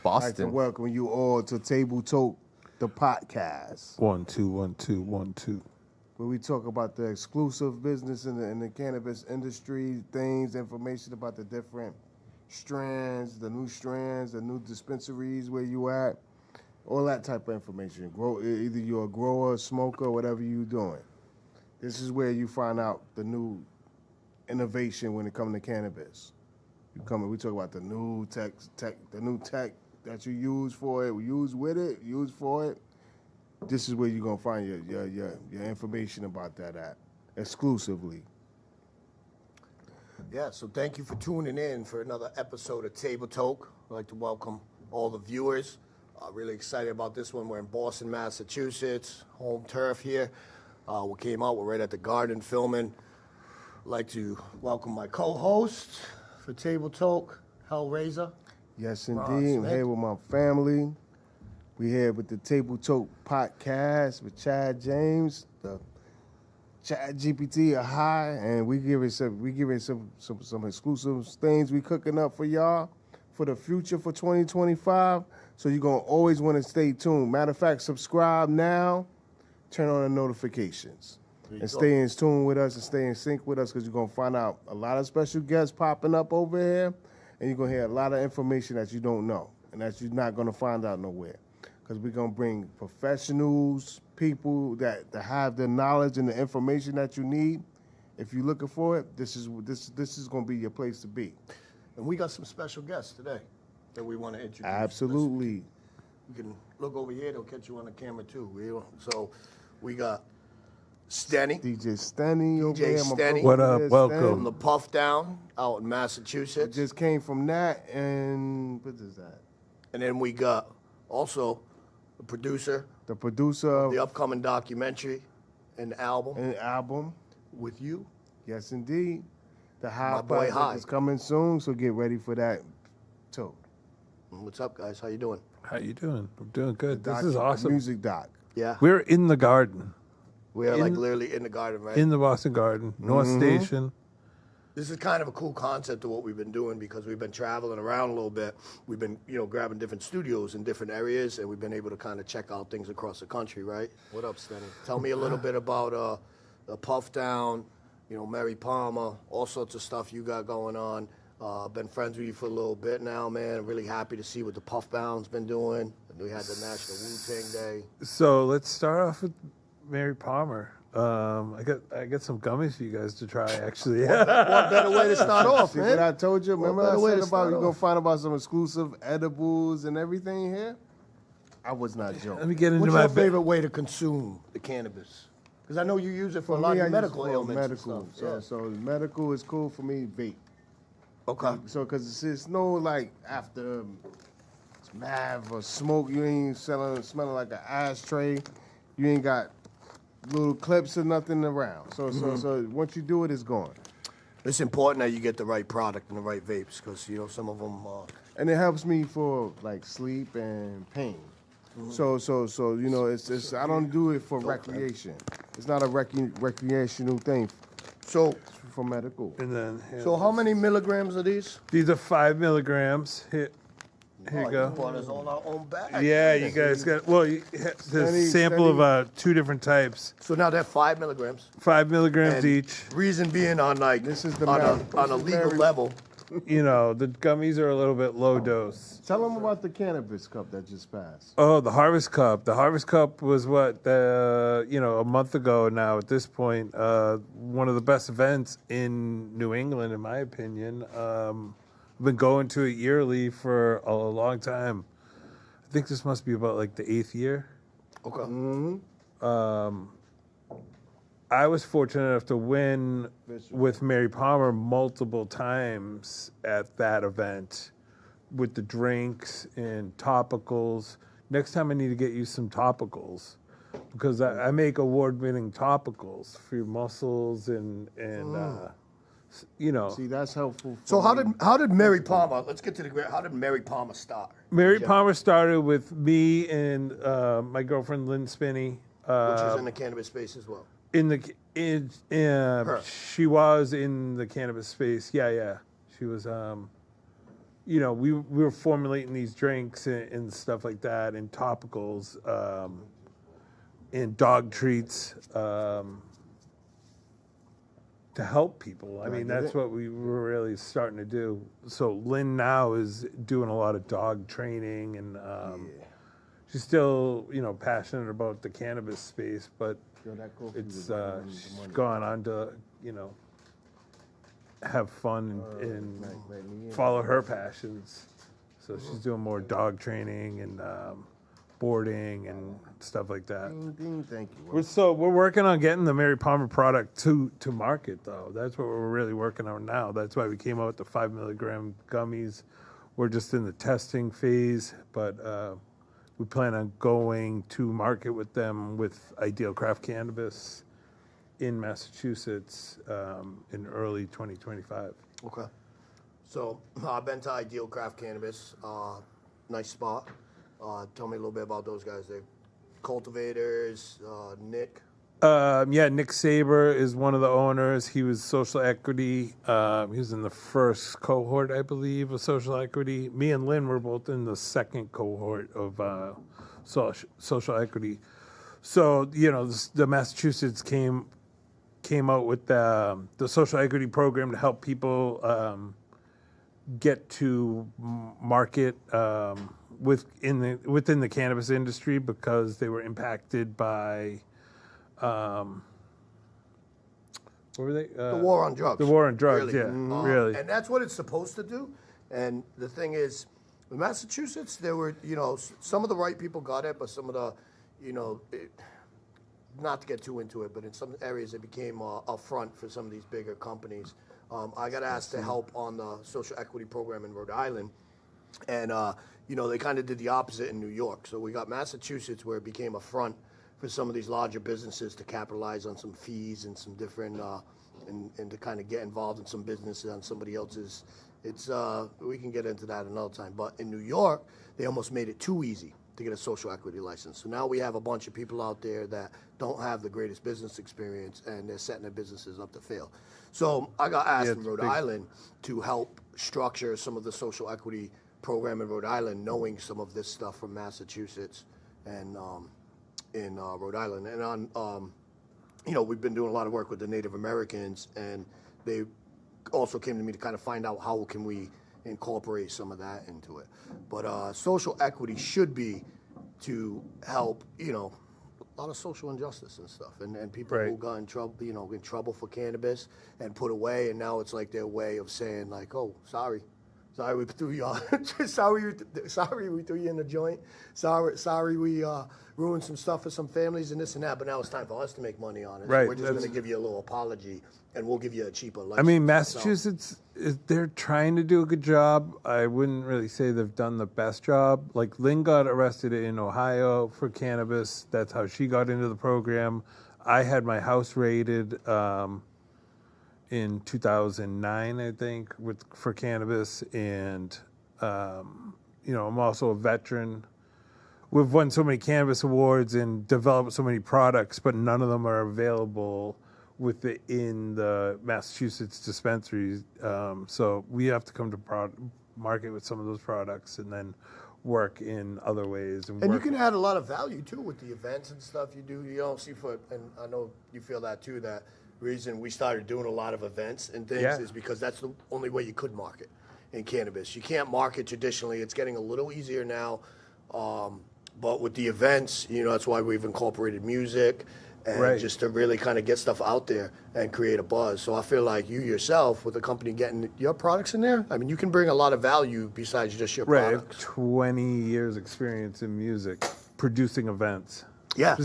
Boston. I'd like to welcome you all to Table Toke, the podcast. 1 2 1 2 1 2. Where we talk about the exclusive business in the cannabis industry, things, information about the different strands, the new dispensaries, where you at, all that type of information. Either you're a grower, smoker, whatever you're doing. This is where you find out the new innovation when it comes to cannabis. We talk about the new tech that you use for it, use for it. This is where you're gonna find your information about that at exclusively. Yeah, so thank you for tuning in for another episode of Table Toke. I'd like to welcome all the viewers. Really excited about this one. We're in Boston, Massachusetts, home turf here. We came out, we're right at the garden filming. I'd like to welcome my co-host for Table Toke, HellRazah. Yes, indeed. I'm here with my family. We here with the Table Toke podcast with Chad James, the Chad GPT a high, and we giving some exclusive things we cooking up for y'all for the future for 2025. So you're gonna always want to stay tuned. Matter of fact, subscribe now, turn on the notifications, and stay in tune with us and stay in sync with us because you're gonna find out a lot of special guests popping up over here, and you're gonna hear a lot of information that you don't know and that you're not gonna find out nowhere. Because we're going to bring professionals, people that have the knowledge and the information that you need. If you're looking for it, this is going to be your place to be. And we got some special guests today that we want to introduce. Absolutely. You can look over here, they'll catch you on the camera too. So we got STENNY. DJ STENNY over DJ here. STENNY. What up? Stan. Welcome. From the Puff Down out in Massachusetts. Just came from that, and what is that? And then we got also the producer of the upcoming documentary and album an album. with you. Yes, indeed. The High My boy Project High. is coming soon, so get ready for that too. What's up, guys? How you doing? How you doing? I'm doing good. This Doc- is awesome. Music doc. Yeah, We're in the garden, we are like literally in the garden, right? in the Boston Garden, North Station. This is kind of a cool concept of what we've been doing because we've been traveling around a little bit. We've been, grabbing different studios in different areas, and we've been able to kind of check out things across the country, right? What up, Stenny? Tell me a little bit about the Puff Down, Mary Palmer, all sorts of stuff you got going on. Been friends with you for a little bit now, man. I'm really happy to see what the Puff Down's been doing. We had the National Wu-Tang Day. So let's start off with Mary Palmer. I got some gummies for you guys to try. Actually, What better way to start off, See what I man? told you? Remember better I way said to about start you're off? going to find about some exclusive edibles and everything here? I was not joking. let me get into What's my your favorite way to consume the cannabis? Because I know you use it for a lot Me, I of use medical it for ailments medical. and stuff. So medical is cool for me, vape. Okay. So, because it's no like after mav or smoke, you ain't smelling like an ashtray. You ain't got little clips or nothing around. So once you do it, it's gone. It's important that you get the right product and the right vapes because, some of them... And it helps me for like sleep and pain. So it's I don't do it for recreation. It's not a recreational thing. So, It's for medical. and then so how many milligrams are these? these are 5 milligrams. Here you go. Bought us all our own bag. Yeah, you guys got. Well, there's a sample of 2 different types. So now they're 5 milligrams. 5 milligrams And each. Reason being on This is the on Mary- a this is legal Mary- level. The gummies are a little bit low dose. Tell them about the cannabis cup that just passed. Oh, the Harvest Cup. The Harvest Cup was a month ago now at this point. One of the best events in New England, in my opinion. I've been going to it yearly for a long time. I think this must be about like the 8th year. Okay. I was fortunate enough to win with Mary Palmer multiple times at that event with the drinks and topicals. Next time I need to get you some topicals because I make award-winning topicals for your muscles and See, that's helpful. So how did Mary Palmer? Let's get to the. How did Mary Palmer start? Mary Palmer started with me and my girlfriend Lynn Spinney. Which is in the cannabis space as well. She was in the cannabis space. Yeah. She was we were formulating these drinks and stuff like that, and topicals, and dog treats, to help people. I mean, that's what we were really starting to do. So Lynn now is doing a lot of dog training, and she's still, passionate about the cannabis space, but it's she's gone on to, have fun and follow her passions. So she's doing more dog training and boarding and stuff like that. Thank you. We're working on getting the Mary Palmer product to market, though. That's what we're really working on now. That's why we came out with the 5 milligram gummies. We're just in the testing phase, but we plan on going to market with them with Ideal Craft Cannabis in Massachusetts in early 2025. Okay. So I've been to Ideal Craft Cannabis. Nice spot. Tell me a little bit about those guys. They're cultivators. Nick. Nick Saber is one of the owners. He was social equity. He was in the first cohort, I believe, of social equity. Me and Lynn were both in the second cohort of social equity. So, the Massachusetts came out with the social equity program to help people get to market within the cannabis industry because they were impacted by what were they? The war on drugs. The war on drugs, really. yeah, really. And that's what it's supposed to do. And the thing is, in Massachusetts, there were, some of the right people got it, but some of the, not to get too into it, but in some areas it became a front for some of these bigger companies. I got asked to help on the social equity program in Rhode Island, and they kind of did the opposite in New York. So we got Massachusetts where it became a front for some of these larger businesses to capitalize on some fees and some different, and to kind of get involved in some businesses on somebody else's. We can get into that another time. But in New York, they almost made it too easy to get a social equity license. So now we have a bunch of people out there that don't have the greatest business experience, and they're setting their businesses up to fail. So I got asked in Rhode Island to help structure some of the social equity program in Rhode Island, knowing some of this stuff from Massachusetts and in Rhode Island. And on, we've been doing a lot of work with the Native Americans, and they also came to me to kind of find out how can we incorporate some of that into it. But social equity should be to help, a lot of social injustice and stuff, and people who got in trouble for cannabis and put away, and now it's like their way of saying like, oh, sorry we threw you sorry we threw you in the joint, sorry we ruined some stuff for some families and this and that, but now it's time for us to make money on it. Right. So we're just going to give you a little apology, and we'll give you a cheaper license. I mean, Massachusetts, they're trying to do a good job. I wouldn't really say they've done the best job. Like, Lynn got arrested in Ohio for cannabis. That's how she got into the program. I had my house raided in 2009, I think, for cannabis. And, I'm also a veteran. We've won so many cannabis awards and developed so many products, but none of them are available within the Massachusetts dispensaries. So we have to come to market with some of those products and then work in other ways. And you can add a lot of value, too, with the events and stuff you do. You don't see and I know you feel that, too, that reason we started doing a lot of events and things is because that's the only way you could market in cannabis. You can't market traditionally. It's getting a little easier now. But with the events, that's why we've incorporated music and just to really kind of get stuff out there and create a buzz. So I feel like you yourself, with the company getting your products in there, I mean, you can bring a lot of value besides just your products. I have 20 years experience in music, producing events. Yeah.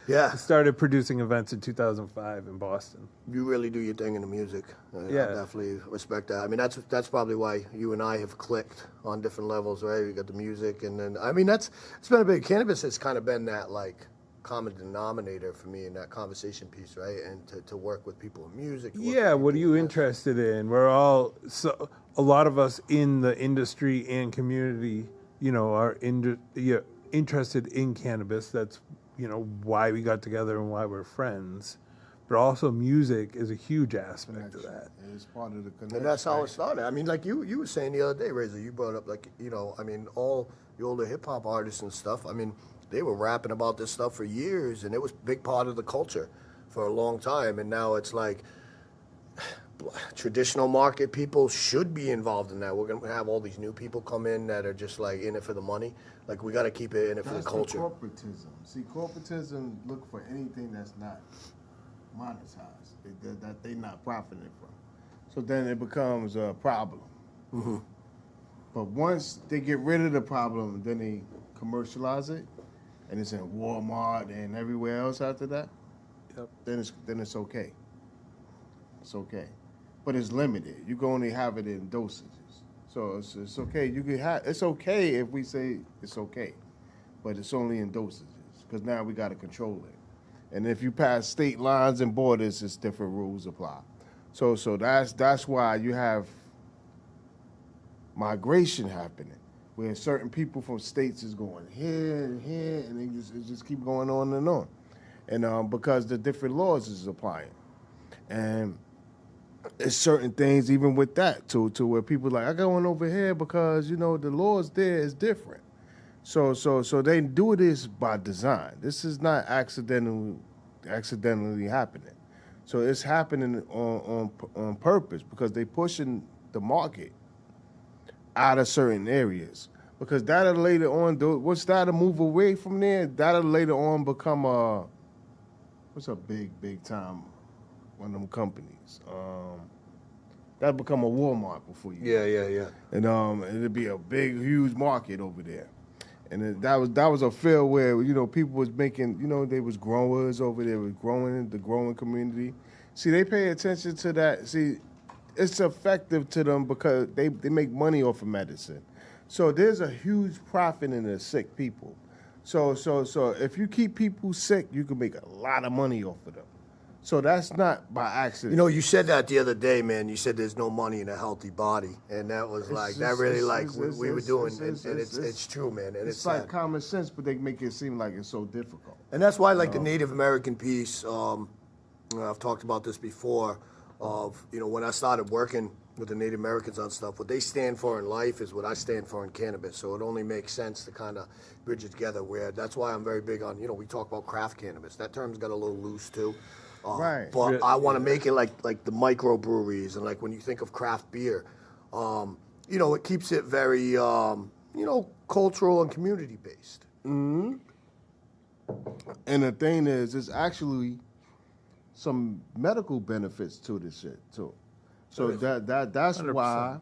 I started producing events in 2005 in Boston. You really do your thing in the music. I definitely respect that. I mean, that's probably why you and I have clicked on different levels, right? You got the music, and then, I mean, it's been a big, cannabis has kind of been that, like, common denominator for me in that conversation piece, right? And to work with people in music. Yeah, what are you interested in? We're all, so a lot of us in the industry and community, are interested in cannabis. That's, why we got together and why we're friends. but also music is a huge aspect of Connection. that. It's part of the connection. And that's how it started. I mean, like you were saying the other day, Razor, you brought up, like, you know, I mean, all the older hip hop artists and stuff, I mean, they were rapping about this stuff for years, and it was a big part of the culture for a long time. And now it's like traditional market people should be involved in that. We're going to have all these new people come in that are just like in it for the money. Like, we got to keep it in it for the culture. That's corporatism. See, corporatism look for anything that's not monetized, that they're not profiting from. So then it becomes a problem. Mm-hmm. But once they get rid of the problem, then they commercialize it, and it's in Walmart and everywhere else after that. Yep. Then it's okay. It's okay, but it's limited. You can only have it in dosages. So it's okay. You can have. It's okay if we say it's okay, but it's only in dosages because now we got to control it. And if you pass state lines and borders, it's different rules apply. So that's why you have migration happening, where certain people from states is going here and here, and it just keep going on, and because the different laws is applying, and it's certain things even with that to where people like, I going over here because the laws there is different. So they do this by design. This is not accidentally happening. So it's happening on purpose because they pushing the market out of certain areas. Because that'll later on, once that'll move away from there, that'll later on become what's a big time one of them companies. That'll become a Walmart before you. Yeah. And it'll be a big, huge market over there. And that was a field where people was making, they was growers over there, was growing the growing community. See, they pay attention to that. See, it's effective to them because they make money off of medicine. So there's a huge profit in the sick people. So if you keep people sick, you can make a lot of money off of them. So that's not by accident. You said that the other day, man. You said there's no money in a healthy body, and that was like we were doing, and it's true, man. And it's like common sense, but they make it seem like it's so difficult. And that's why, like the Native American piece, I've talked about this before. Of when I started working with the Native Americans on stuff, what they stand for in life is what I stand for in cannabis. So it only makes sense to kind of bridge it together. Where that's why I'm very big on we talk about craft cannabis. That term's got a little loose too. Right. But I want to make it like the microbreweries and like when you think of craft beer, it keeps it very cultural and community based. Mm-hmm. And the thing is, it's actually some medical benefits to this shit too. So that's 100%. Why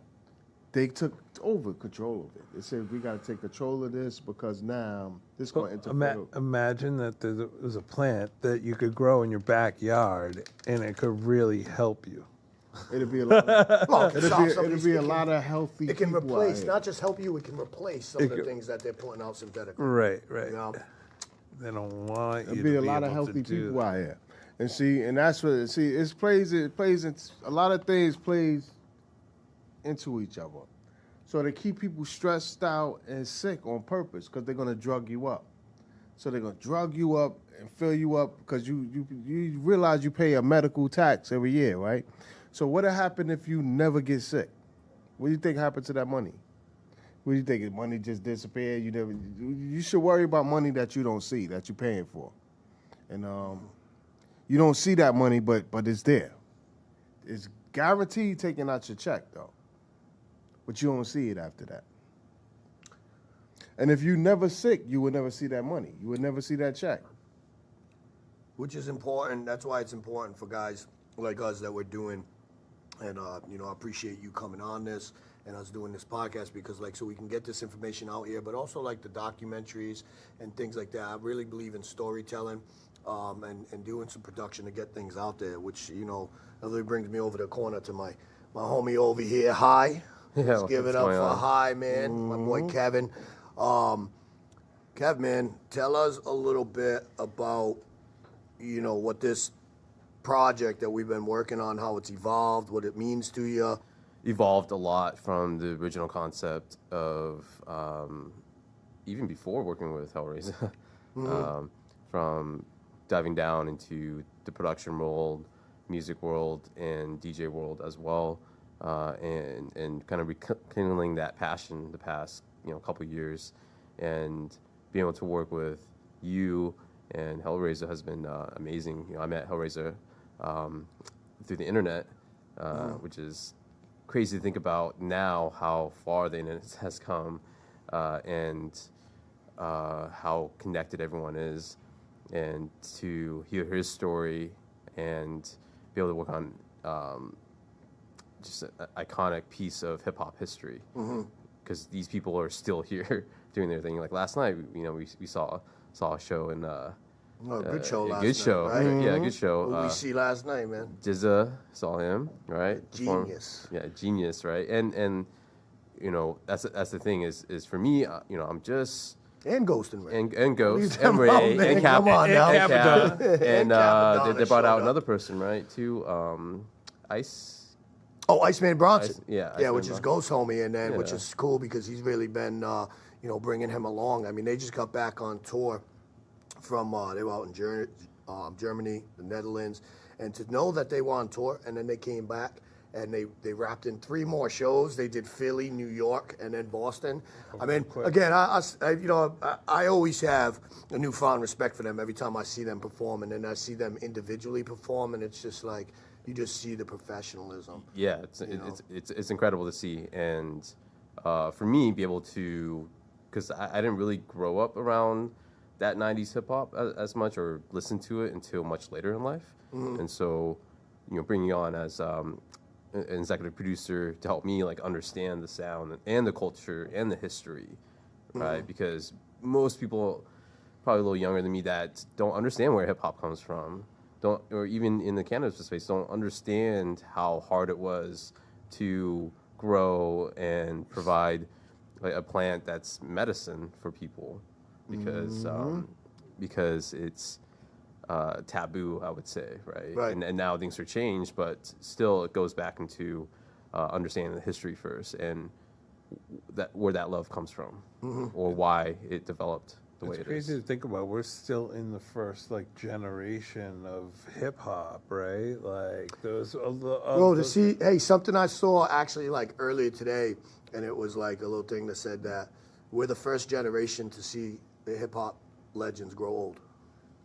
they took over control of it. They said we got to take control of this because now this going to interfere. Imagine that there's a plant that you could grow in your backyard and it could really help you. It'll be a lot. It'll be a lot of healthy. It can people replace, not just help you. It can replace some of the things that they're putting out synthetically. Right. They don't want you to be a lot of healthy people out here. And that's what it plays in a lot of things plays into each other. So they keep people stressed out and sick on purpose because they're gonna drug you up. So they're gonna drug you up and fill you up because you realize you pay a medical tax every year, right? So what'll happen if you never get sick? What do you think happened to that money? What do you think? Money just disappeared? You should worry about money that you don't see, that you're paying for. And you don't see that money, but it's there. It's guaranteed taking out your check, though. But you don't see it after that. And if you never sick, you would never see that money. You would never see that check. Which is important. That's why it's important for guys like us that we're doing. And, I appreciate you coming on this and us doing this podcast because, so we can get this information out here, but also, the documentaries and things like that. I really believe in storytelling. And doing some production to get things out there, which, really brings me over the corner to my homie over here, High. Yeah, Let's give it up for High, man, my boy Kevin. Kev, man, tell us a little bit about, what this project that we've been working on, how it's evolved, what it means to you. Evolved a lot from the original concept of, even before working with HellRazah, from diving down into the production world, music world, and DJ world as well, and kind of rekindling that passion the past couple years, and being able to work with you and HellRazah has been amazing. I met HellRazah through the internet, which is crazy to think about now how far the internet has come, and how connected everyone is, and to hear his story and be able to work on just an iconic piece of hip hop history, because these people are still here doing their thing. Like last night, we saw a show in. Good show last good night, show, right? Yeah, good show. What we see last night, man. Jizza, saw him, right? Genius. Genius, right? And that's the thing is for me, I'm just And Ghost and Ray. and Ghost Leave and them Ray out, man. and Cap Come on now. and Cap, and Capadonna they brought out showed another person, right? Too, Ice. Oh, Iceman Bronson. Yeah, yeah, Iceman which is Ghost homie, and then which Yeah. is cool because he's really been, bringing him along. I mean, they just got back on tour from they were out in Germany, the Netherlands, and to know that they were on tour and then they came back and they wrapped in 3 more shows. They did Philly, New York, and then Boston. I mean, again, I always have a newfound respect for them every time I see them perform, and then I see them individually perform, and it's just like you just see the professionalism. Yeah, it's incredible to see, and for me, be able to, because I didn't really grow up around that 90s hip hop as much or listen to it until much later in life, and so bringing you on as an executive producer to help me like understand the sound and the culture and the history, right? Because most people, probably a little younger than me, that don't understand where hip hop comes from, or even in the cannabis space, don't understand how hard it was to grow and provide like a plant that's medicine for people, because it's taboo, I would say, right? Right. And now things are changed, but still it goes back into understanding the history first and where that love comes from, or why it developed the way It's it is. crazy to think about. We're still in the first generation of hip hop, right? Like those. Bro, to see, hey, something I saw actually like earlier today, and it was like a little thing that said that we're the first generation to see the hip hop legends grow old.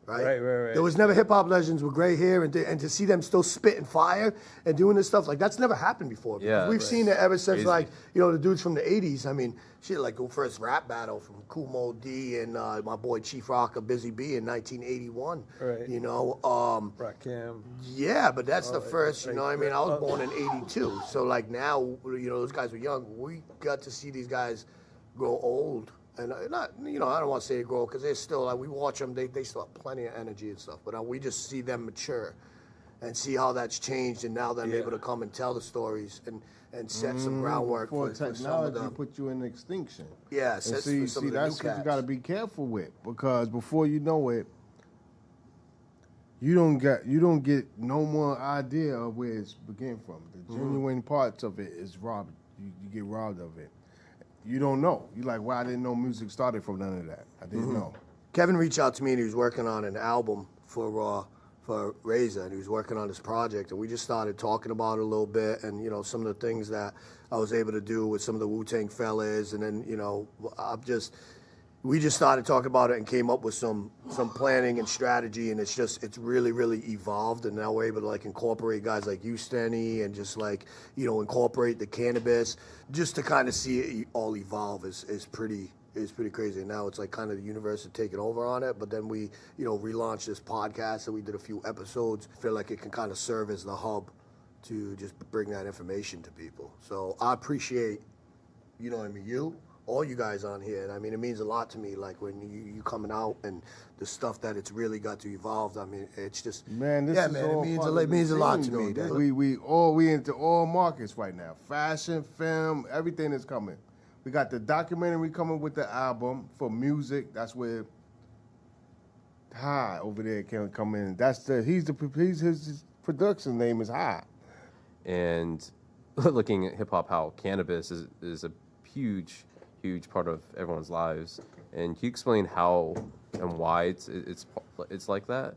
Right. There was never hip hop legends with gray hair, and to see them still spitting fire and doing this stuff, like that's never happened before. Yeah, we've seen it ever since, Crazy. like the dudes from the '80s. I mean, shit, like the first rap battle from Kool Moe D and my boy Chief Rocker, Busy B in 1981. Right. Rakim. Yeah, but that's the first. I mean, I was born in '82, so like now, those guys were young. We got to see these guys grow old. And not, I don't want to say grow because they're still like we watch them. They still have plenty of energy and stuff. But we just see them mature, and see how that's changed. And now they're able to come and tell the stories and set some groundwork for for some of technology them. put you in extinction. Yeah, And sets see, for some of the that's new what you cats. got to be careful with, because before you know it, you don't get no more idea of where it's began from. The genuine parts of it is robbed. You get robbed of it. You don't know. You're like, well, I didn't know music started from none of that. I didn't know. Kevin reached out to me and he was working on an album for RZA, and he was working on this project, and we just started talking about it a little bit, and some of the things that I was able to do with some of the Wu-Tang fellas, and then we just started talking about it and came up with some planning and strategy, and it's really, really evolved, and now we're able to like incorporate guys like you, STENNY, and just like incorporate the cannabis, just to kind of see it all evolve is pretty crazy. And now it's like kind of the universe is taking over on it, but then we relaunched this podcast, and we did a few episodes. I feel like it can kind of serve as the hub to just bring that information to people. So I appreciate you, all you guys on here, and I mean it means a lot to me. Like when you coming out and the stuff that it's really got to evolve. I mean, it's just All it means a lot to me. Though. We into all markets right now. Fashion, film, everything is coming. We got the documentary coming with the album for music. That's where High over there can come in. His production name is High. And looking at hip hop, how cannabis is a huge part of everyone's lives. And can you explain how and why it's like that?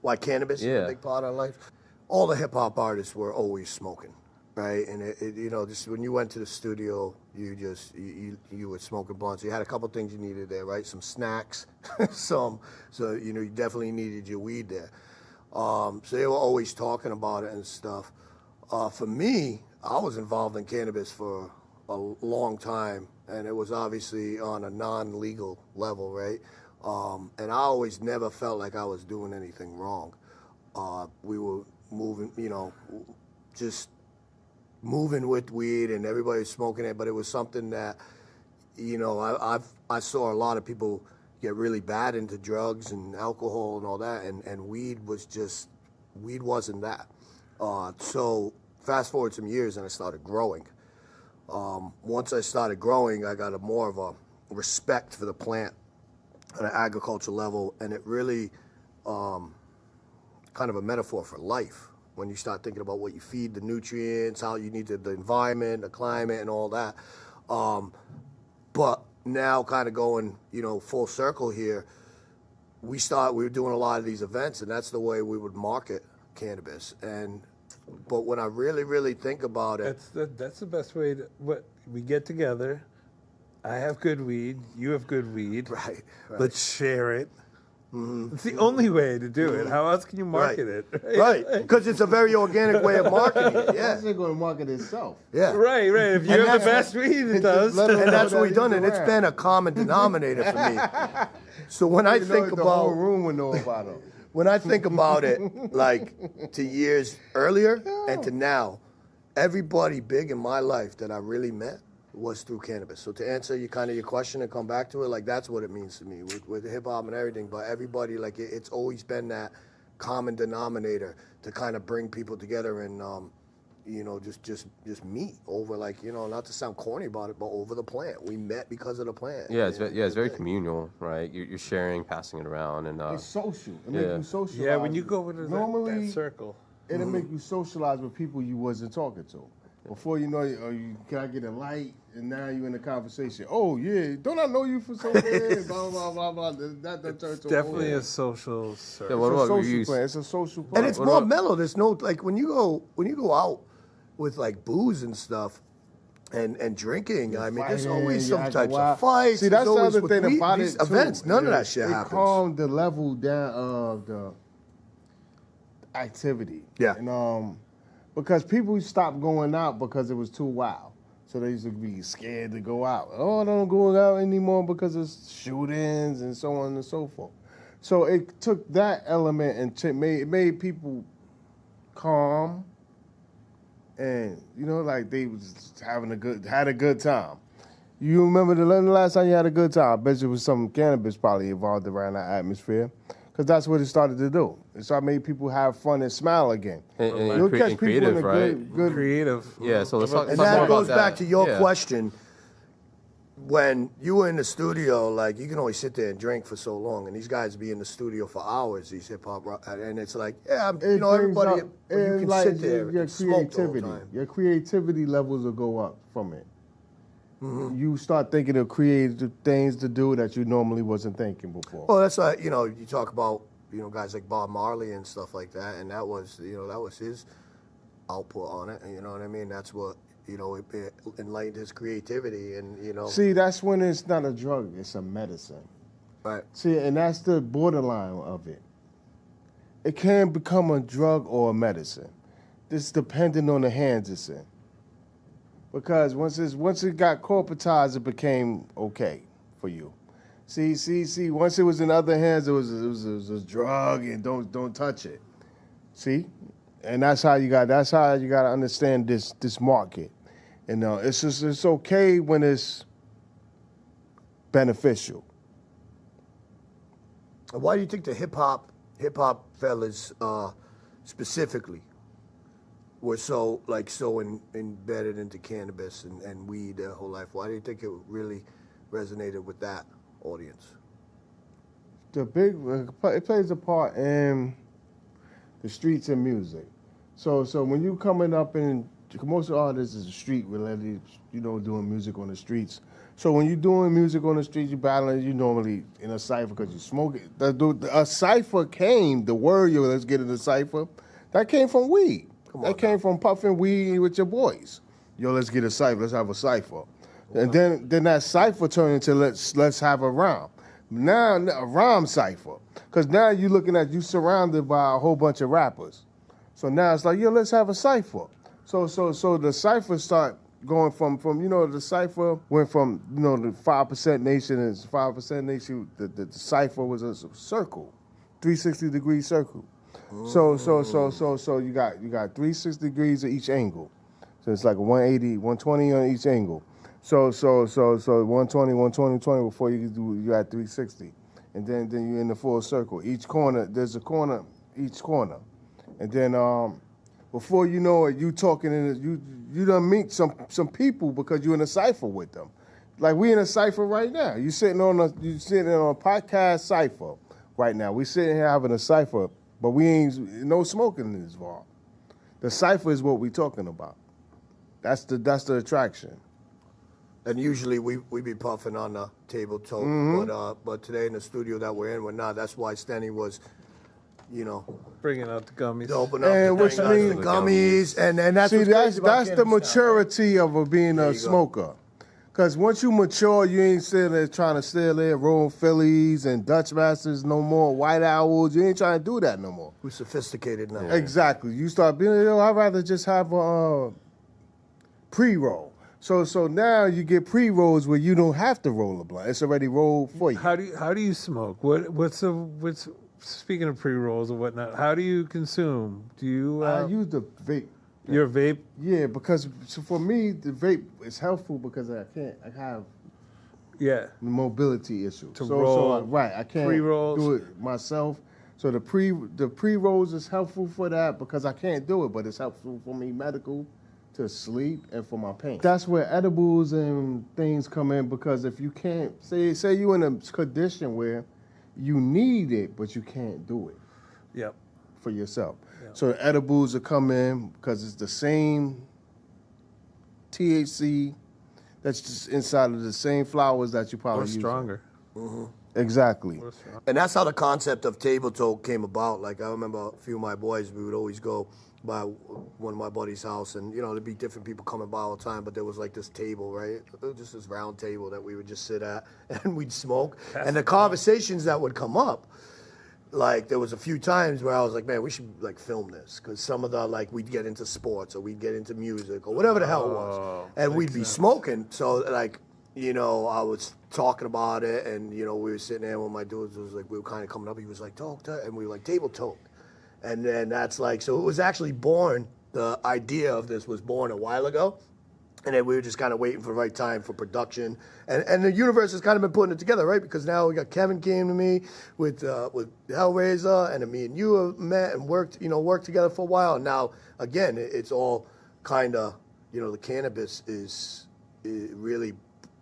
Why cannabis is a big part of life? All the hip hop artists were always smoking, right? And you know, just when you went to the studio, you were smoking blunts. You had a couple things you needed there, right? Some snacks, so you know, you definitely needed your weed there. So they were always talking about it and stuff. For me, I was involved in cannabis for a long time, and it was obviously on a non-legal level, right? And I always never felt like I was doing anything wrong. We were moving, you know, just moving with weed, and everybody was smoking it, but it was something that, you know, I saw a lot of people get really bad into drugs and alcohol and all that, and weed wasn't that. So fast forward some years, and I started growing. Once I started growing, I got more of a respect for the plant on an agricultural level, and it really kind of a metaphor for life when you start thinking about what you feed, the nutrients, how you need the environment, the climate, and all that. But now kind of going, you know, full circle here, we were doing a lot of these events, and that's the way we would market cannabis. But when I really, really think about it, that's the best way to. We get together. I have good weed. You have good weed. right. Let's share it. It's the only way to do it. How else can you market it? Right, because it's a very organic way of marketing it. Yeah, It's going to market itself. yeah. Right. If you have the best weed, it does. And that's what we've done, and it's been a common denominator for me. So when I think the whole about room would know about it. when I think about it, like to years earlier and to now, everybody big in my life that I really met was through cannabis. So to answer your question and come back to it, like that's what it means to me with hip hop and everything. But everybody, like it's always been that common denominator to kind of bring people together and you know, just meet over, like, you know, not to sound corny about it, but over the plant. We met because of the plant. Yeah, it's very communal, right? You're sharing, passing it around, and It's social. It makes you socialize. Yeah, when you go into Normally, that circle. it'll make you socialize with people you wasn't talking to. Before you know it, can I get a light? And now you're in a conversation. Oh, yeah, don't I know you for so long? Blah, blah, blah, blah. That turns to Definitely a social circle. Yeah, what It's a about social reviews? plan. It's a social plan. And it's more mellow. There's no, like, when you go out with like booze and stuff and drinking, I mean, there's always some types of fights. See, that's There's the always other with thing about these it, too. events. None of that shit it happens. calmed the level down of the activity. Yeah. And because people stopped going out because it was too wild. So they used to be scared to go out. Oh, I don't go out anymore because of shootings and so on and so forth. So it took that element and made people calm, and you know, like they was had a good time. You remember the last time you had a good time? I bet you it was some cannabis probably involved around that atmosphere, because that's what it started to do. It started making people have fun and smile again. And creative, right? Good Creative. Yeah, so let's talk And more that about goes that. back to your Yeah. question. When you were in the studio, like, you can only sit there and drink for so long, and these guys be in the studio for hours, these hip hop, and it's like, yeah, you know, everybody, you can sit there and smoke the whole time. Your creativity levels will go up from it. You start thinking of creative things to do that you normally wasn't thinking before. Well, that's like, you know, you talk about, you know, guys like Bob Marley and stuff like that, and that was, you know, that was his output on it, and you know what I mean? That's what, you know, it enlightened his creativity, and, you know. See, that's when it's not a drug, it's a medicine. Right. See, and that's the borderline of it. It can become a drug or a medicine. This depending on the hands it's in. Because once it got corporatized, it became okay for you. See. Once it was in other hands, it was a drug, and don't touch it. See, and that's how you got to understand this market. You know, it's okay when it's beneficial. Why do you think the hip hop fellas specifically were so embedded into cannabis and weed their whole life? Why do you think it really resonated with that audience? It plays a part in the streets and music. So when you coming up in, most artists is street related, you know, doing music on the streets. So when you're doing music on the street, you battling, you normally in a cipher because you smoke it. A cipher came, the word, yo, let's get in the cipher, that came from weed. That came from puffing weed with your boys. Yo, let's get a cipher, let's have a cipher. And then that cipher turned into let's have a rhyme. Now a rhyme cipher. Because now you surrounded by a whole bunch of rappers. So now it's like, yo, let's have a cipher. So the cipher start going from the cipher went from, the 5% Nation is 5% Nation, the cipher was a circle, 360-degree circle. So you got 360 degrees at each angle. So it's like a 180, 120 on each angle. So 120, 120, 20 before you got 360. And then you're in the full circle. Each corner, there's a corner, each corner. And then before you know it, you talking you done meet some people because you're in a cipher with them. Like we in a cipher right now. You sitting on a podcast cipher right now. We sitting here having a cipher, but we ain't no smoking involved. The cipher is what we talking about. That's the attraction. And usually we be puffing on the table Toke, but today in the studio that we're in, we're not. That's why Stenny was, bringing out the gummies. Open up And which means the gummies, and that's see what's crazy about that's the cannabis now, right? maturity of being a smoker. Because once you mature, you ain't sitting there trying to still there roll Phillies and Dutch Masters no more, White Owls. You ain't trying to do that no more. We're sophisticated now. Yeah. Exactly. You start being, I'd rather just have a pre-roll. So now you get pre-rolls where you don't have to roll a blunt. It's already rolled for you. How do you smoke? What's speaking of pre-rolls and whatnot? How do you consume? Do you? I use the vape. Your vape? Yeah, because for me the vape is helpful because I have mobility issues. Right, I can't pre-rolls. do it myself. So the pre-rolls is helpful for that because I can't do it, but it's helpful for me medical to sleep and for my pain. That's where edibles and things come in because if you can't, say you're in a condition where you need it, but you can't do it for yourself. Yep. So the edibles will come in because it's the same THC that's just inside of the same flowers that you probably use. Or stronger. Exactly. And that's how the concept of table Toke came about. Like I remember a few of my boys, we would always go by one of my buddy's house, and there'd be different people coming by all the time, but there was like this table, right? Just this round table that we would just sit at and we'd smoke. And the conversations that would come up, like there was a few times where I was like, man, we should like film this, because some of the we'd get into sports or we'd get into music or whatever the hell it was, and we'd be smoking. So like, I was talking about it, and we were sitting there when my dudes was like, we were kind of coming up. He was like, Toke, and we were like, table Toke. And then that's so it was actually born, the idea of this was born a while ago. And then we were just kind of waiting for the right time for production. And the universe has kind of been putting it together, right? Because now we got Kevin came to me with HellRazah, and then me and you have met and worked together for a while. And now, again, it's all kind of, the cannabis it really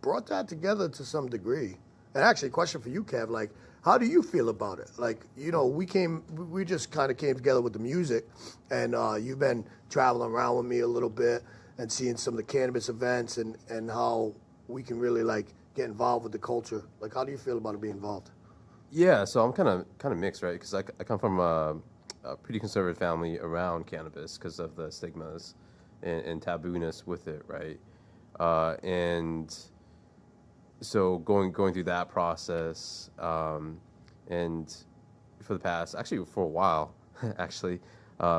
brought that together to some degree. And actually, a question for you, Kev, how do you feel about it? We just kind of came together with the music, and you've been traveling around with me a little bit and seeing some of the cannabis events and how we can really get involved with the culture. How do you feel about it being involved? Yeah, so I'm kind of mixed, right? Because I come from a pretty conservative family around cannabis because of the stigmas and tabooness with it, right? And so going through that process, and for the past, actually for a while,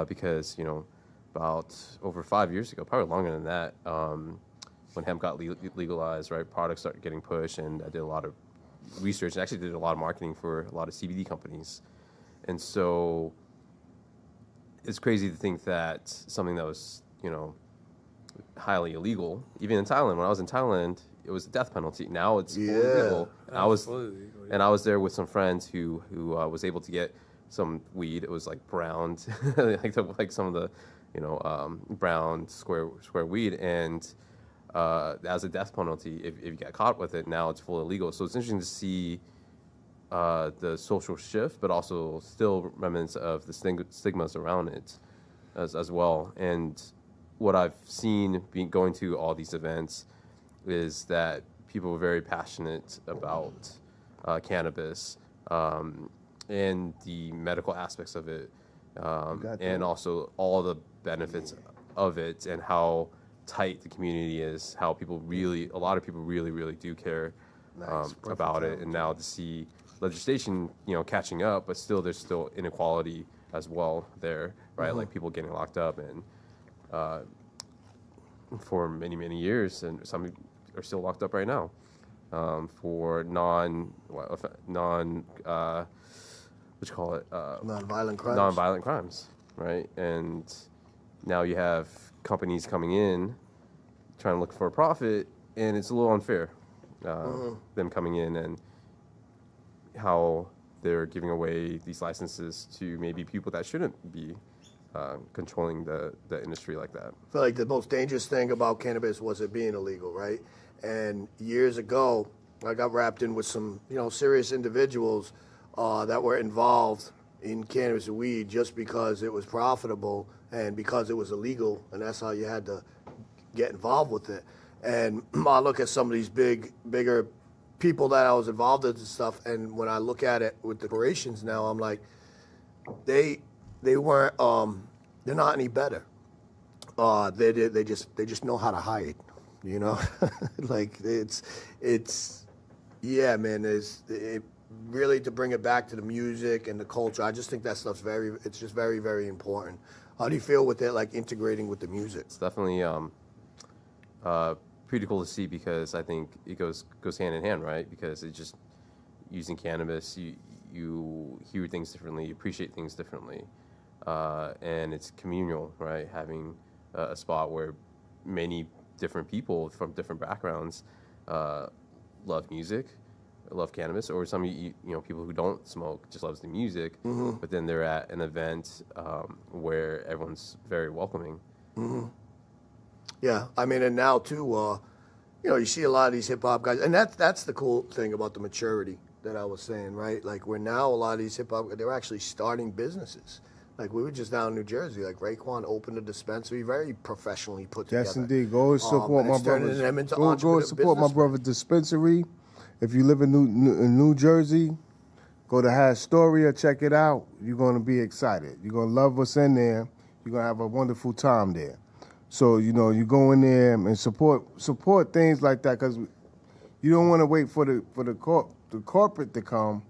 because about over 5 years ago, probably longer than that, when hemp got legalized, right, products started getting pushed, and I did a lot of research and actually did a lot of marketing for a lot of CBD companies, and so it's crazy to think that something that was highly illegal, even in Thailand. When I was in Thailand, it was a death penalty. Now it's fully legal. And I was there with some friends who was able to get some weed. It was browned, like some of the brown square weed, and as a death penalty if you get caught with it. Now it's fully illegal. So it's interesting to see the social shift, but also still remnants of the stigmas around it as well. And what I've seen going to all these events is that people very passionate about cannabis and the medical aspects of it, and also all the benefits of it, and how tight the community is, how a lot of people really do care about it. And now to see legislation, catching up, but still there's still inequality as well there, right? Like people getting locked up and for many years, and some are still locked up right now for non-violent crimes, right? And now you have companies coming in trying to look for a profit, and it's a little unfair, them coming in and how they're giving away these licenses to maybe people that shouldn't be controlling the industry like that. I feel like the most dangerous thing about cannabis was it being illegal, right? And years ago, I got wrapped in with some, serious individuals that were involved in cannabis and weed just because it was profitable and because it was illegal, and that's how you had to get involved with it. And I look at some of these bigger people that I was involved in and stuff, and when I look at it with the corporations now, I'm like, they weren't, they're not any better. They just know how to hide, like yeah, man. It really, to bring it back to the music and the culture, I just think that stuff's it's just very, very important. How do you feel with it, like integrating with the music? It's definitely pretty cool to see, because I think it goes hand in hand, right? Because it's just using cannabis, you hear things differently, you appreciate things differently, and it's communal, right? Having a spot where many different people from different backgrounds love music, love cannabis, or some people who don't smoke just loves the music, but then they're at an event where everyone's very welcoming. Yeah, I mean, and now too, you see a lot of these hip hop guys, and that's the cool thing about the maturity that I was saying, right? Like, where now a lot of these hip hop, they're actually starting businesses. Like, we were just down in New Jersey. Like, Raekwon opened a dispensary, very professionally put together. Yes, indeed. Go support my brother's. Go support my brother's dispensary. If you live in New Jersey, go to Astoria, check it out. You're going to be excited. You're going to love what's in there. You're going to have a wonderful time there. So, you go in there and support things like that, because you don't want to wait for the corporate to come,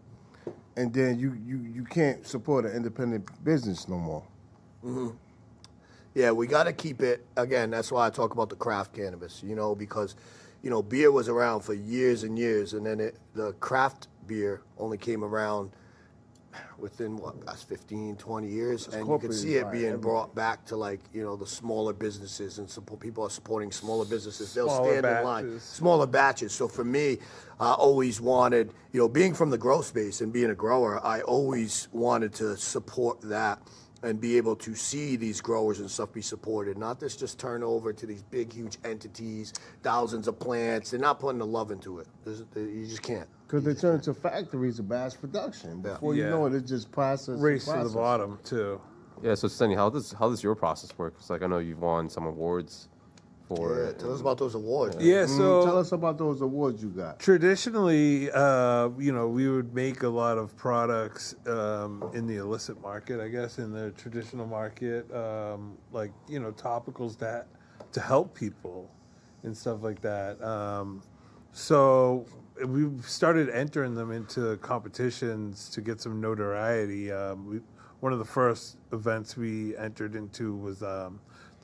and then you can't support an independent business no more. Yeah, we got to keep it, again, that's why I talk about the craft cannabis, because, beer was around for years and years, and then the craft beer only came around within, that's 15, 20 years, and you can see it being brought back to, like, the smaller businesses, and people are supporting smaller businesses. They'll stand in line. Smaller batches. So for me, I always wanted, being from the grow space and being a grower, I always wanted to support that and be able to see these growers and stuff be supported. Not this just turn over to these big, huge entities, thousands of plants. They're not putting the love into it. You just can't. Because they turn into factories of mass production. Before you know it, it's just process. Race to the bottom, too. Yeah, so Stenny, how does your process work? It's like, I know you've won some awards for it. Tell us about those awards. Yeah, so tell us about those awards you got. Traditionally, we would make a lot of products in the illicit market, I guess, in the traditional market, like, topicals to help people and stuff like that. So we started entering them into competitions to get some notoriety. One of the first events we entered into was the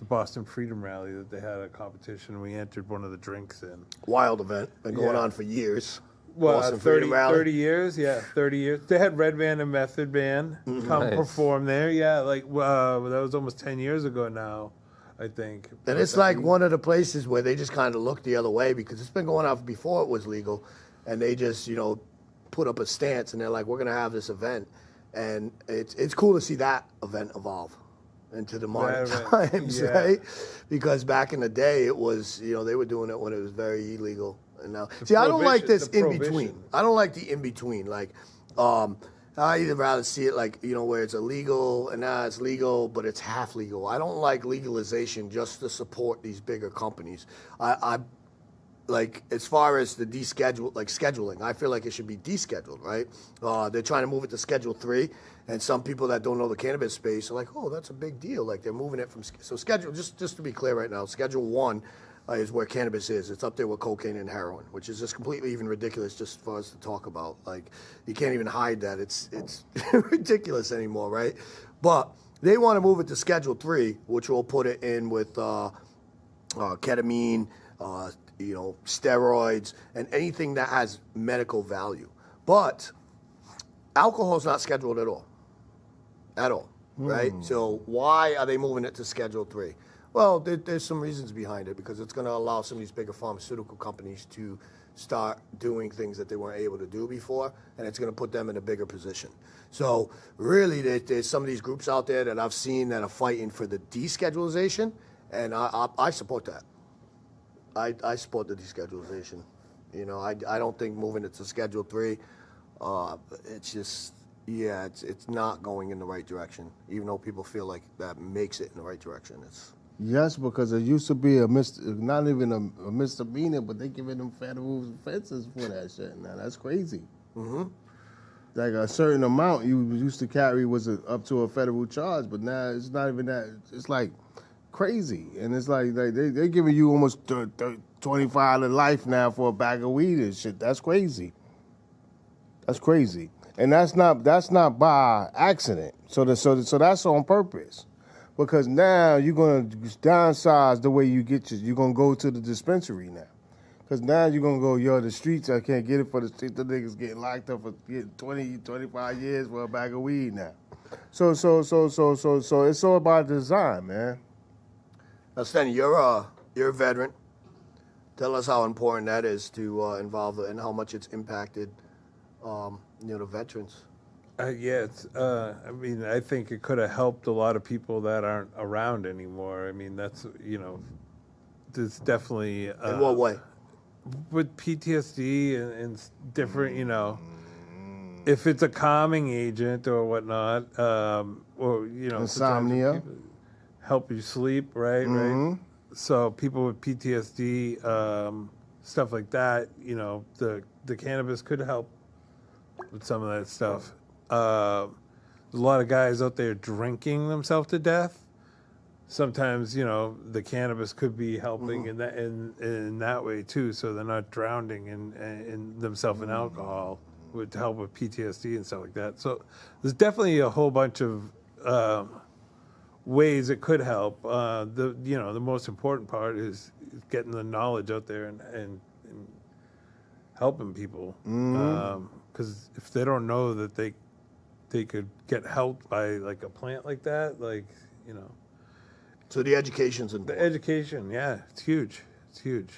Boston Freedom Rally, that they had a competition. We entered one of the drinks in. Wild event. Been going on for years. Well, 30 years. Yeah, 30 years. They had Red Band and Method Band come perform there. Yeah, like that was almost 10 years ago now, I think. And it's like one of the places where they just kind of look the other way, because it's been going on before it was legal, and they just, put up a stance, and they're like, we're going to have this event. And it's cool to see that event evolve into the modern times, right? Because back in the day, it was, they were doing it when it was very illegal. And now, I don't like this in between. I don't like the in between. Like, I either rather see it like, where it's illegal and now it's legal, but it's half legal. I don't like legalization just to support these bigger companies. like as far as the scheduling, I feel like it should be descheduled, right? They're trying to move it to Schedule 3, and some people that don't know the cannabis space are like, oh, that's a big deal. Like they're moving it from schedule. Just to be clear right now, Schedule 1 is where cannabis is. It's up there with cocaine and heroin, which is just completely even ridiculous just for us to talk about. Like you can't even hide that. It's ridiculous anymore, right? But they want to move it to Schedule 3, which will put it in with ketamine, steroids, and anything that has medical value. But alcohol is not scheduled at all. At all, right? So why are they moving it to Schedule 3? Well, there's some reasons behind it, because it's going to allow some of these bigger pharmaceutical companies to start doing things that they weren't able to do before, and it's going to put them in a bigger position. So really, there's some of these groups out there that I've seen that are fighting for the deschedulization, and I support that. I support the deschedulization. I don't think moving it to Schedule 3, it's just, it's not going in the right direction, even though people feel like that makes it in the right direction. Yes, because it used to be not even a misdemeanor, but they giving them federal offenses for that shit. Now that's crazy. Like a certain amount you used to carry was up to a federal charge, but now it's not even that. It's like crazy, and it's like they're giving you almost 25 to life now for a bag of weed and shit. That's crazy. That's crazy, and that's not by accident. So that's on purpose. Because now you're going to downsize the way you get you're going to go to the dispensary now. Because now you're going to go, the streets, I can't get it for the streets. The niggas getting locked up for 20, 25 years for a bag of weed now. So it's all about design, man. Now, Stenny, you're a veteran. Tell us how important that is to involve and how much it's impacted, the veterans. I think it could have helped a lot of people that aren't around anymore. I mean, that's, there's definitely... In what way? With PTSD and different, if it's a calming agent or whatnot, or, insomnia. Help you sleep, right? Right. So people with PTSD, stuff like that, the cannabis could help with some of that stuff. There's a lot of guys out there drinking themselves to death. Sometimes, the cannabis could be helping in that way too, so they're not drowning in themselves in alcohol, would help with PTSD and stuff like that. So there's definitely a whole bunch of ways it could help. The most important part is getting the knowledge out there and helping people. Because if they don't know that they could get helped by like a plant like that, So the education's important. The education, it's huge. It's huge.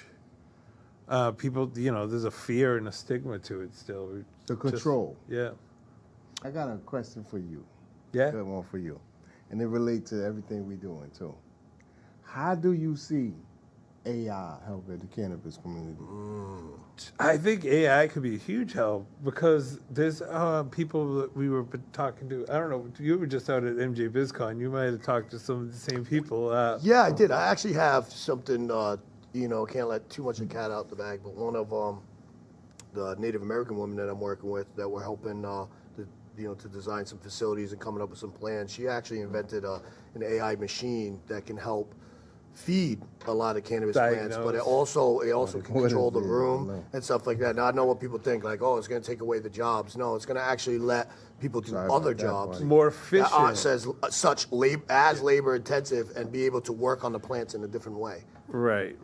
People, there's a fear and a stigma to it still. The control. I got a question for you. Yeah. Good one for you. And it relates to everything we're doing too. How do you see AI helping the cannabis community? I think AI could be a huge help because there's people that we were talking to. I don't know. You were just out at MJ BizCon. You might have talked to some of the same people. Yeah, I did. I actually have something. Can't let too much of the cat out the bag. But one of the Native American women that I'm working with that we're helping to design some facilities and coming up with some plans. She actually invented an AI machine that can help feed a lot of cannabis plants, but it also can control the room and stuff like that. Now I know what people think, like, oh, it's going to take away the jobs. No, it's going to actually let people do other jobs more efficient. Such labor intensive and be able to work on the plants in a different way. Right.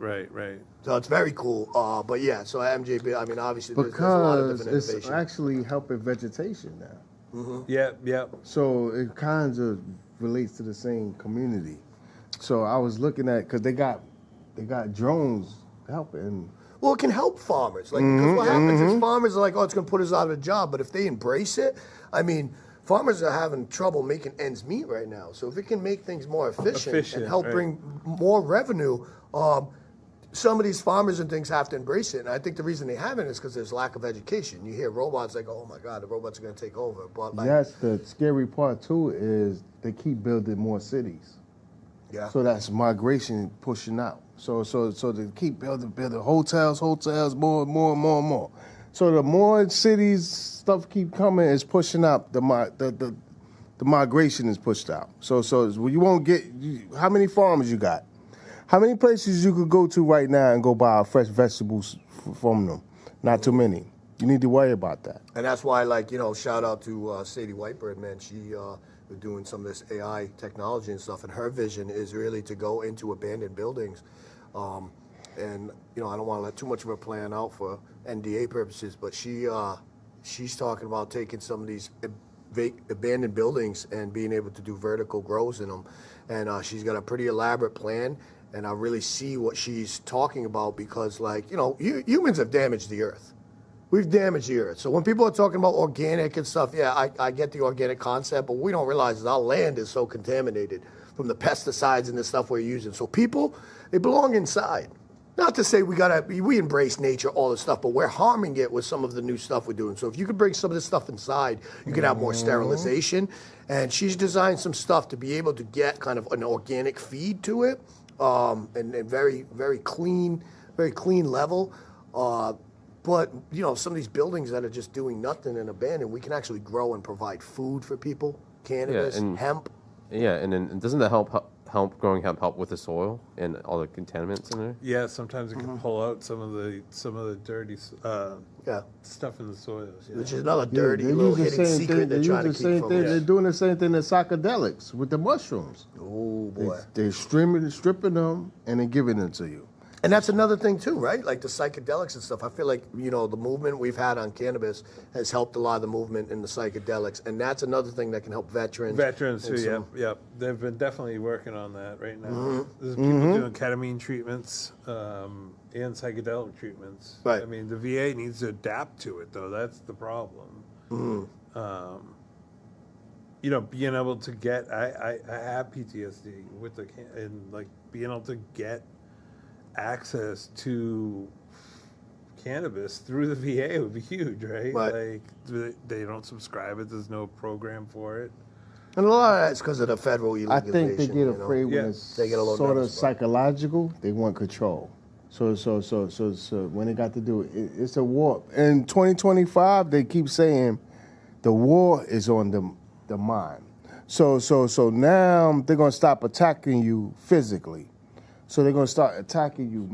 So it's very cool. But yeah, so at MJB, I mean, obviously because there's a lot of different innovation. It's actually helping vegetation now. Yeah. So it kind of relates to the same community. So I was looking at, because they got drones helping. Well, it can help farmers. Because what happens is farmers are like, oh, it's going to put us out of a job. But if they embrace it, I mean, farmers are having trouble making ends meet right now. So if it can make things more efficient and help bring more revenue, some of these farmers and things have to embrace it. And I think the reason they haven't is because there's lack of education. You hear robots like, oh my God, the robots are going to take over. But yes, the scary part too is they keep building more cities. Yeah. So that's migration pushing out. So to keep building hotels, more. So the more cities stuff keep coming, is pushing out the migration is pushed out. So you won't get how many farms you got? How many places you could go to right now and go buy fresh vegetables from them? Not too many. You need to worry about that. And that's why, like, shout out to Sadie Whitebird, man. She was doing some of this AI technology and stuff, and her vision is really to go into abandoned buildings. And I don't want to let too much of her plan out for NDA purposes, but she's talking about taking some of these abandoned buildings and being able to do vertical grows in them. And she's got a pretty elaborate plan. And I really see what she's talking about because, like, humans have damaged the earth. We've damaged the earth. So when people are talking about organic and stuff, yeah, I get the organic concept, but we don't realize that our land is so contaminated from the pesticides and the stuff we're using. So people, they belong inside. Not to say we embrace nature, all this stuff, but we're harming it with some of the new stuff we're doing. So if you could bring some of this stuff inside, you could have more sterilization. And she's designed some stuff to be able to get kind of an organic feed to it. And very, very clean level. But, some of these buildings that are just doing nothing and abandoned, we can actually grow and provide food for people, cannabis, hemp. Yeah, and then doesn't that growing hemp help with the soil and all the contaminants in there? Yeah, sometimes it can pull out some of the dirty stuff in the soils. Yeah. Which is another dirty little hidden secret they're trying to keep from us. They're doing the same thing as psychedelics with the mushrooms. Oh, boy. They're stripping them and then giving them to you. And that's another thing, too, right? Like the psychedelics and stuff. I feel like, the movement we've had on cannabis has helped a lot of the movement in the psychedelics. And that's another thing that can help veterans. Veterans, too, yeah. They've been definitely working on that right now. There's people doing ketamine treatments and psychedelic treatments. Right. I mean, the VA needs to adapt to it, though. That's the problem. Being able to get... I have PTSD with being able to get access to cannabis through the VA would be huge, right? Right. Like, they don't subscribe it. There's no program for it. And a lot of that's because of the federal legalization. I think they get afraid when it's they get a little sort of nervous, psychological. They want control. So when they got to do it, it's a war. In 2025, they keep saying the war is on the mind. So now they're gonna stop attacking you physically. So they're going to start attacking you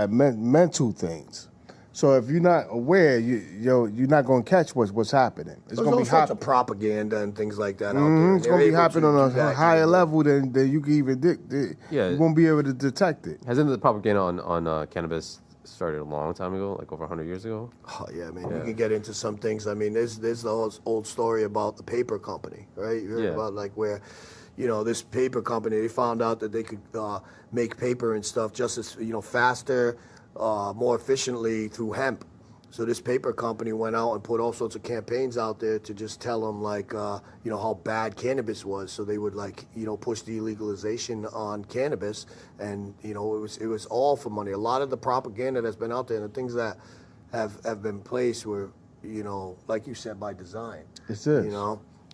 mental things. So if you're not aware, you're not going to catch what's happening. It's going to be sorts of propaganda and things like that out there. It's going to be happening on a higher level than you can even you won't be able to detect it. Hasn't the propaganda on cannabis started a long time ago, like over 100 years ago? Oh, yeah, man. You can get into some things. I mean, there's the old story about the paper company, right? You heard about, like, where... this paper company, they found out that they could make paper and stuff just as, faster, more efficiently through hemp. So this paper company went out and put all sorts of campaigns out there to just tell them, like, how bad cannabis was. So they would, like, push the legalization on cannabis. And, it was all for money. A lot of the propaganda that's been out there and the things that have been placed were, like you said, by design. It is.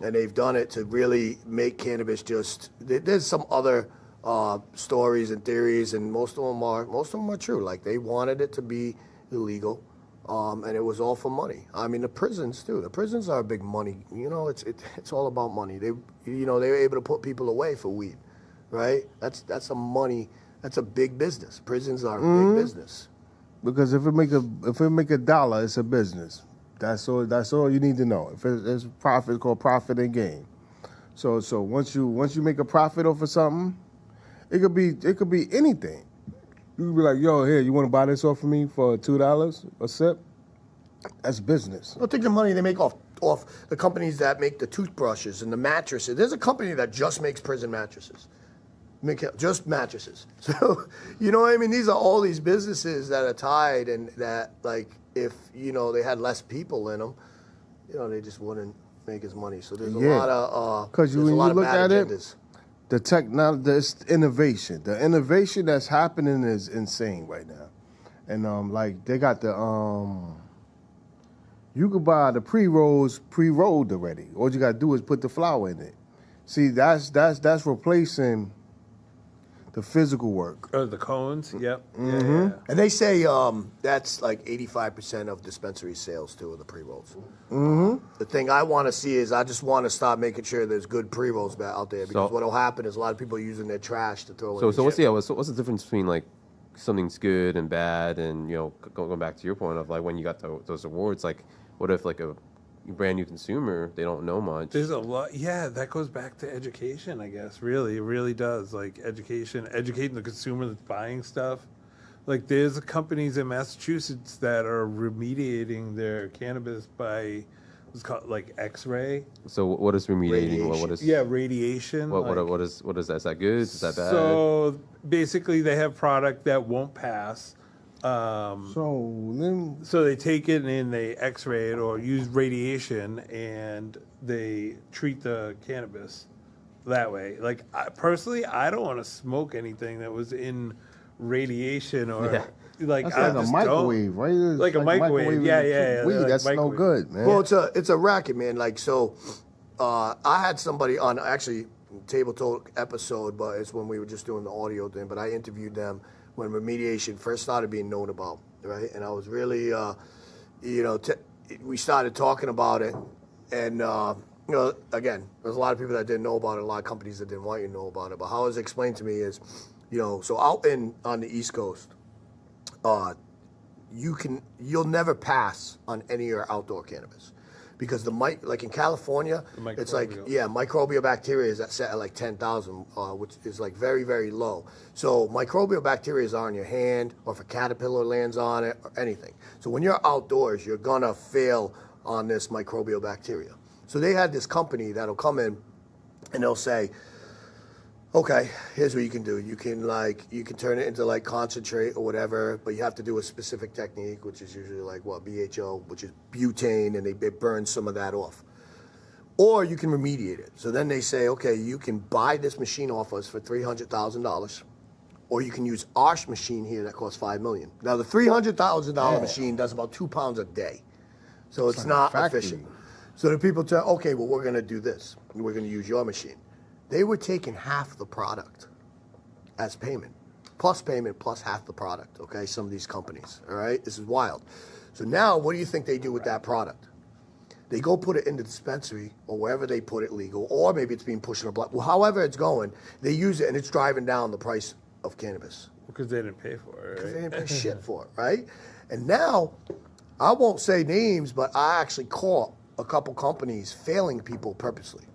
And they've done it to really make cannabis just. There's some other stories and theories, and most of them are true. Like they wanted it to be illegal, and it was all for money. I mean, the prisons too. The prisons are big money. It's all about money. They were able to put people away for weed, right? That's a money. That's a big business. Prisons are a big business. Because if it make a dollar, it's a business. That's all you need to know. If it's profit, it's called profit and gain. So once you make a profit off of something, it could be anything. You could be like, yo, here, you want to buy this off of me for $2 a sip? That's business. Don't think the money they make off the companies that make the toothbrushes and the mattresses. There's a company that just makes prison mattresses. Just mattresses. So, you know what I mean? These are all these businesses that are tied and that, like, if, they had less people in them, they just wouldn't make as money. So there's a lot of because when you look at it, the technology, the innovation, that's happening is insane right now. And like they got the you could buy the pre-rolls pre-rolled already. All you gotta do is put the flour in it. See, that's replacing the physical work. Oh, the cones. Yep. Mm-hmm. Yeah. And they say that's like 85% of dispensary sales too, of the pre-rolls. Mm-hmm. The thing I want to see is I just want to stop making sure there's good pre-rolls out there, because what'll happen is a lot of people are using their trash to throw in. So what's the difference between like something's good and bad, and going back to your point of like when you got those awards, like what if like a brand new consumer, they don't know much? There's a lot. Yeah, that goes back to education, I guess. Really, it really does. Like educating the consumer that's buying stuff. Like there's companies in Massachusetts that are remediating their cannabis by what's called like X-ray. So what is remediating? What is radiation. What is that? Is that good? Is that bad? So basically, they have product that won't pass. So they take it and they X-ray it or use radiation, and they treat the cannabis that way. Like personally, I don't want to smoke anything that was in radiation or like that's like a microwave, right? Like a microwave. Yeah. Weed, like that's no good, man. Well, it's a racket, man. Like so, I had somebody on actually Table Talk episode, but it's when we were just doing the audio thing. But I interviewed them when remediation first started being known about, right? And I was really, we started talking about it, and again, there's a lot of people that didn't know about it, a lot of companies that didn't want you to know about it. But how it was explained to me is, so out on the East Coast, you'll never pass on any of your outdoor cannabis. Because like in California, it's like, microbial bacteria is set at like 10,000, which is like very, very low. So microbial bacteria are on your hand, or if a caterpillar lands on it, or anything. So when you're outdoors, you're gonna fail on this microbial bacteria. So they had this company that'll come in and they'll say, okay, here's what you can do. You can turn it into like concentrate or whatever, but you have to do a specific technique, which is usually like BHO, which is butane, and they burn some of that off. Or you can remediate it. So then they say, okay, you can buy this machine off us for $300,000, or you can use our machine here that costs $5 million. Now the $300,000 machine does about 2 pounds a day, so it's not efficient. So the people tell, okay, well, we're gonna do this. We're gonna use your machine. They were taking half the product as payment plus half the product, okay? Some of these companies, all right? This is wild. So now what do you think they do with that product? They go put it in the dispensary or wherever they put it legal, or maybe it's being pushed in a block. Well, however it's going, they use it and it's driving down the price of cannabis. Because they didn't pay for it, right? Because they didn't pay shit for it, right? And now, I won't say names, but I actually caught a couple companies failing people purposely.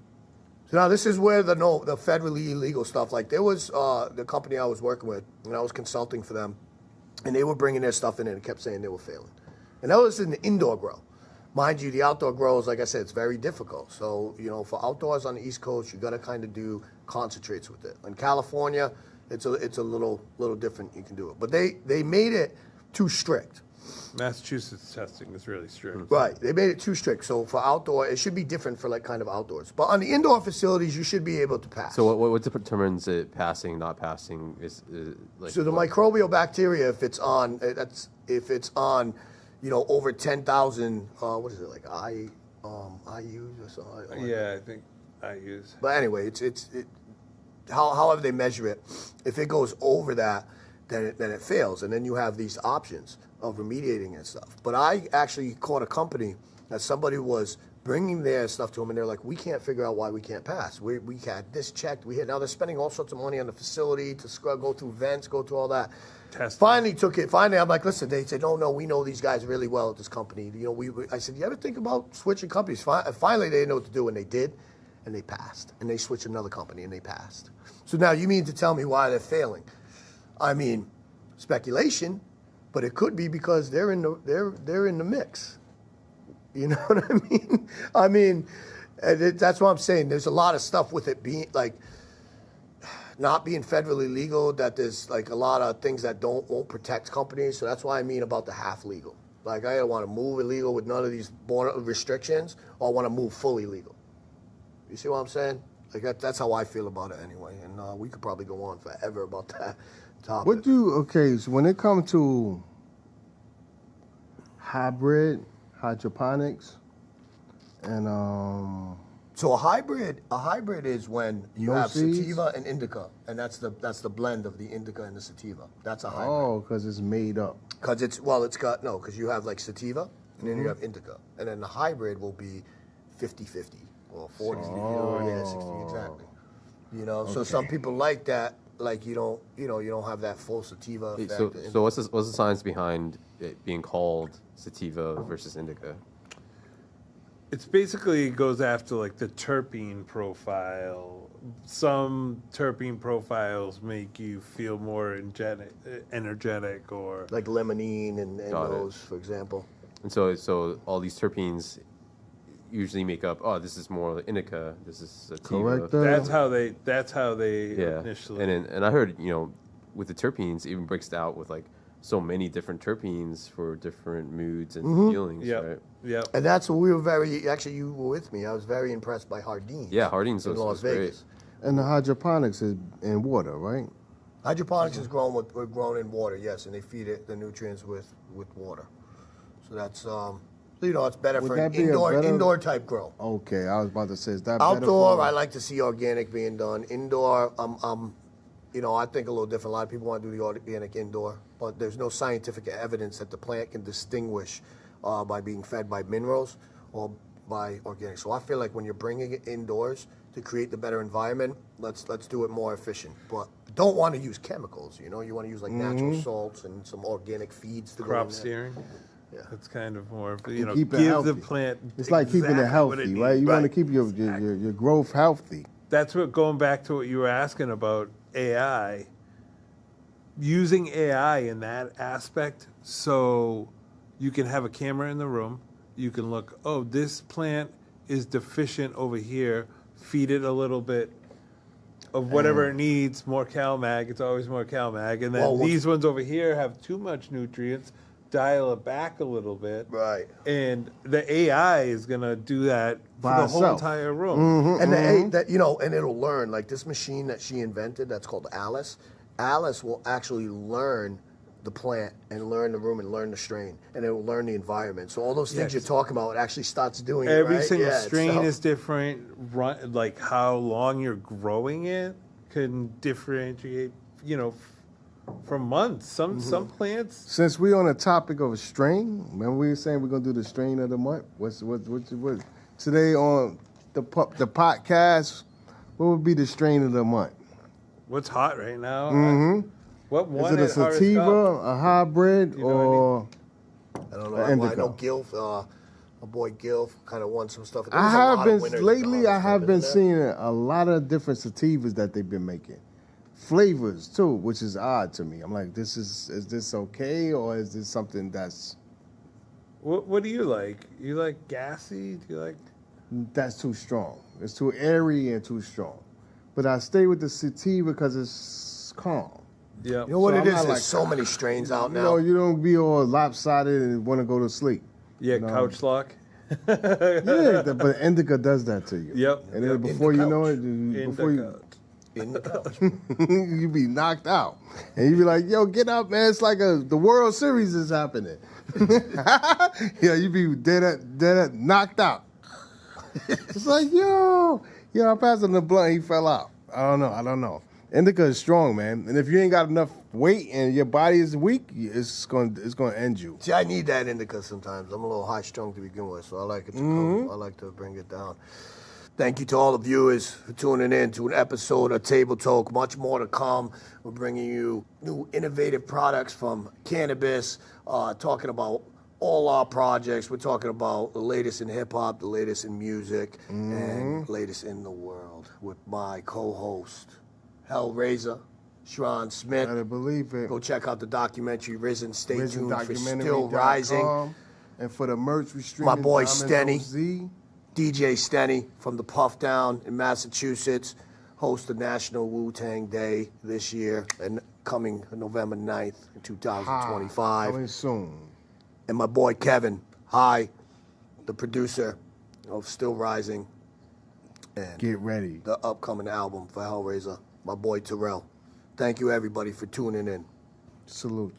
So now this is where the federally illegal stuff, like there was the company I was working with, and I was consulting for them, and they were bringing their stuff in and kept saying they were failing. And that was in the indoor grow. Mind you, the outdoor grows, like I said, it's very difficult. So, for outdoors on the East Coast, you got to kind of do concentrates with it. In California, it's a little different. You can do it. But they made it too strict. Massachusetts testing is really strict. Right. They made it too strict. So for outdoor, it should be different for like kind of outdoors. But on the indoor facilities, you should be able to pass. So what determines it passing, not passing is like. So the microbial bacteria, if it's on over 10,000, what is it like IUs or something? Yeah, I think IUs. But anyway, however they measure it, if it goes over that, then it fails, and then you have these options of remediating and stuff. But I actually caught a company that somebody was bringing their stuff to them, and they're like, we can't figure out why we can't pass. We had this checked. Now they're spending all sorts of money on the facility to go through vents, go through all that. Testing. Finally, I'm like, listen, they said, no, we know these guys really well at this company. I said, you ever think about switching companies? Finally, they didn't know what to do, and they did, and they passed. And they switched another company, and they passed. So now you mean to tell me why they're failing? I mean, speculation, but it could be because they're in the mix. You know what I mean? I mean, that's what I'm saying. There's a lot of stuff with it being like not being federally legal. That there's like a lot of things that won't protect companies. So that's why I mean about the half legal. Like I don't want to move illegal with none of these border restrictions, or I want to move fully legal. You see what I'm saying? Like that's how I feel about it anyway. And we could probably go on forever about that topic. So when it comes to hybrid, hydroponics, and So a hybrid is when you No have seeds? sativa and indica, and that's the blend of the indica and the sativa. That's a hybrid. Oh, because it's made up. Because because you have like sativa and then you have indica, and then the hybrid will be 50-50 or 40, yeah, 60 exactly. You know, so some people like that. Like you don't have that full sativa effect. So what's the science behind it being called sativa versus indica? It's basically goes after like the terpene profile. Some terpene profiles make you feel more energetic or like limonene and Got those, it. for example. And so all these terpenes usually make up. Oh, this is more indica. This is sativa. Correct. that's how they Yeah. initially. And I heard with the terpenes it even breaks out with like so many different terpenes for different moods and feelings. Yep. Right? Yep. And that's what we were actually you were with me. I was very impressed by Hardin. Yeah, Hardin's in was Las great. Vegas. And the hydroponics is in water, right? Hydroponics is grown in water, yes, and they feed it the nutrients with water. So that's it's better Would for that an be a better- indoor type grow. Okay, I was about to say, is that Outdoor, better I like to see organic being done. Indoor, I think a little different. A lot of people want to do the organic indoor, but there's no scientific evidence that the plant can distinguish by being fed by minerals or by organic. So I feel like when you're bringing it indoors to create the better environment, let's do it more efficient. But don't want to use chemicals. You want to use like natural salts and some organic feeds to go Crop in there. steering. Yeah. That's kind of more of keep it give the healthy. plant. It's like keeping it exactly what healthy, needs. right? You want to Right. keep your growth healthy. That's what going back to what you were asking about AI. Using AI in that aspect, so you can have a camera in the room. You can look. Oh, this plant is deficient over here. Feed it a little bit of whatever it needs. More CalMag. It's always more CalMag. And then Well, these ones over here have too much nutrients. Dial it back a little bit. Right. And the AI is gonna do that By for the whole itself. entire room. And and it'll learn. Like this machine that she invented, that's called Alice. Alice will actually learn the plant and learn the room and learn the strain, and it will learn the environment. So all those things you're talking about, it actually starts doing it. Every right? single Yeah, strain itself. is different. Like how long you're growing it can differentiate. From months. Some plants. Since we're on the topic of a strain, remember we were saying we're gonna do the strain of the month. What's today on the podcast? What would be the strain of the month? What's hot right now? What Is one? it a at Hardest sativa, Cup? a hybrid, You know what I or I don't know. the I know indica? Gilf, my boy Gilf, kind of won some stuff. There I was a have lot of been winners in lately. the I Hardest have Cup, been isn't there? seeing a lot of different sativas that they've been making, flavors too, which is odd to me. I'm like, is this okay, or is this something that's What do you like? You like gassy? Do you like? too strong? It's too airy and too strong. But I stay with the sativa because it's calm. Yeah. You know what So it I'm is? not There's like- so many strains out now. No, you don't be all lopsided and want to go to sleep. Yeah. No. Couch lock. Yeah, but indica does that to you. Yep. And then Yep. before you know it, In before the you couch. In the couch. you be knocked out, and you be like, "Yo, get up, man! It's like the World Series is happening." Yeah, you be dead, knocked out. It's like, yo, I passed him the blunt, he fell out. I don't know. Indica is strong, man, and if you ain't got enough weight and your body is weak, it's gonna end you. See, I need that indica sometimes. I'm a little high strung to begin with, so I like it to come. I like to bring it down. Thank you to all the viewers for tuning in to an episode of Table Toke. Much more to come. We're bringing you new innovative products from cannabis, talking about all our projects. We're talking about the latest in hip-hop, the latest in music, and latest in the world with my co-host, HellRazah, Chron Smith. Better believe it. Go check out the documentary Risen. Stay tuned for Still RisenDocumentary.com. Rising. And for the merch, we stream My boy Diamonds Stenny. OZ. DJ Stenny from the Puff Down in Massachusetts hosts the National Wu-Tang Day this year and coming November 9th, 2025. Coming soon. And my boy Kevin, the producer of Still Rising and Get ready. the upcoming album for HellRazah, my boy Terrell. Thank you everybody for tuning in. Salute.